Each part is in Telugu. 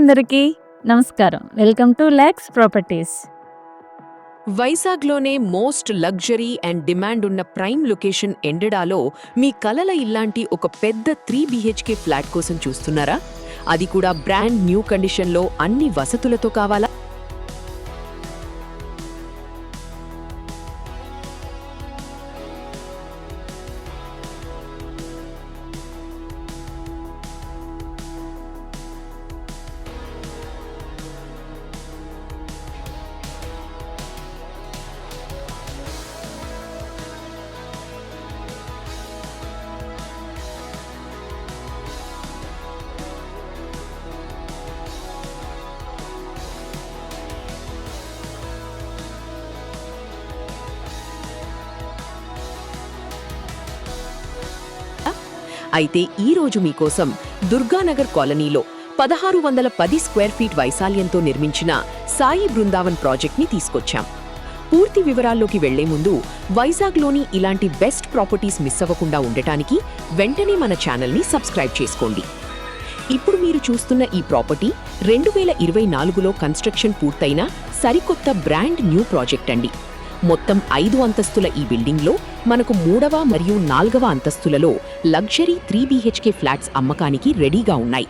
అందరికీ నమస్కారం. Welcome to Lux properties. వైజాగ్లోనే మోస్ట్ లగ్జరీ అండ్ డిమాండ్ ఉన్న ప్రైమ్ లొకేషన్ ఎండడాలో మీ కలల ఇల్లాంటి ఒక పెద్ద 3 BHK ఫ్లాట్ కోసం చూస్తున్నారా? అది కూడా బ్రాండ్ న్యూ కండిషన్లో అన్ని వసతులతో కావాలా? అయితే ఈ రోజు మీకోసం దుర్గానగర్ కాలనీలో 1610 స్క్వేర్ ఫీట్ వైశాల్యంతో నిర్మించిన సాయి బృందావన్ ప్రాజెక్ట్ని తీసుకొచ్చాం. పూర్తి వివరాల్లోకి వెళ్లే ముందు వైజాగ్లోని ఇలాంటి బెస్ట్ ప్రాపర్టీస్ మిస్ అవ్వకుండా ఉండటానికి వెంటనే మన ఛానల్ని సబ్స్క్రైబ్ చేసుకోండి. ఇప్పుడు మీరు చూస్తున్న ఈ ప్రాపర్టీ 2024లో కన్స్ట్రక్షన్ పూర్తయిన సరికొత్త బ్రాండ్ న్యూ ప్రాజెక్ట్ అండి. మొత్తం 5 అంతస్తుల ఈ బిల్డింగ్లో మనకు 3వ మరియు 4వ అంతస్తులలో లగ్జరీ 3 BHK ఫ్లాట్స్ అమ్మకానికి రెడీగా ఉన్నాయి.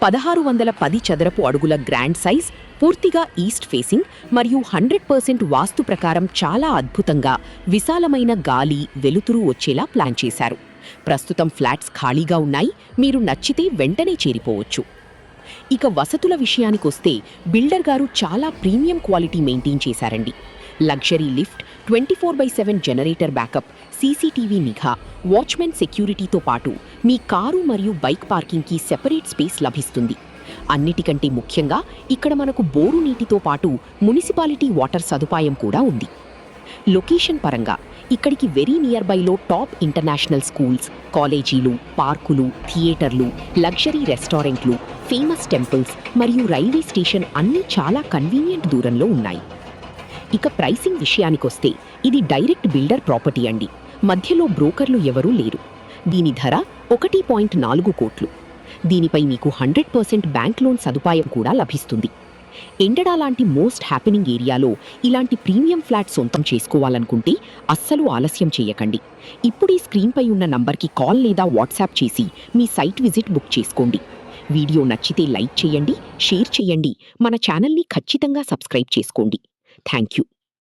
1610 చదరపు అడుగుల గ్రాండ్ సైజ్, పూర్తిగా ఈస్ట్ ఫేసింగ్ మరియు 100% వాస్తు ప్రకారం చాలా అద్భుతంగా విశాలమైన గాలి, వెలుతురు వచ్చేలా ప్లాన్ చేశారు. ప్రస్తుతం ఫ్లాట్స్ ఖాళీగా ఉన్నాయి. మీరు నచ్చితే వెంటనే చేరిపోవచ్చు. ఇక వసతుల విషయానికొస్తే బిల్డర్ గారు చాలా ప్రీమియం క్వాలిటీ మెయింటైన్ చేశారండి. Luxury lift, 24/7 generator backup, CCTV నిఘా, వాచ్మెన్ సెక్యూరిటీతో పాటు మీ కారు మరియు బైక్ పార్కింగ్కి సెపరేట్ స్పేస్ లభిస్తుంది. అన్నిటికంటే ముఖ్యంగా ఇక్కడ మనకు బోరు నీటితో పాటు మున్సిపాలిటీ వాటర్ సదుపాయం కూడా ఉంది. లొకేషన్ పరంగా ఇక్కడికి వెరీ నియర్ బైలో టాప్ ఇంటర్నేషనల్ స్కూల్స్, కాలేజీలు, పార్కులు, థియేటర్లు, లగ్జరీ రెస్టారెంట్లు, ఫేమస్ టెంపుల్స్ మరియు రైల్వే స్టేషన్ అన్నీ చాలా కన్వీనియంట్ దూరంలో ఉన్నాయి. ఇక ప్రైసింగ్ విషయానికొస్తే ఇది డైరెక్ట్ బిల్డర్ ప్రాపర్టీ అండి. మధ్యలో బ్రోకర్లు ఎవరూ లేరు. దీని ధర 1.4 కోట్లు. దీనిపై మీకు 100% బ్యాంక్ లోన్ సదుపాయం కూడా లభిస్తుంది. ఎండడా లాంటి మోస్ట్ హ్యాపెనింగ్ ఏరియాలో ఇలాంటి ప్రీమియం ఫ్లాట్ సొంతం చేసుకోవాలనుకుంటే అస్సలు ఆలస్యం చేయకండి. ఇప్పుడు ఈ స్క్రీన్పై ఉన్న నంబర్కి కాల్ లేదా వాట్సాప్ చేసి మీ సైట్ విజిట్ బుక్ చేసుకోండి. వీడియో నచ్చితే లైక్ చేయండి, షేర్ చేయండి, మన ఛానల్ని ఖచ్చితంగా సబ్స్క్రైబ్ చేసుకోండి. Thank you.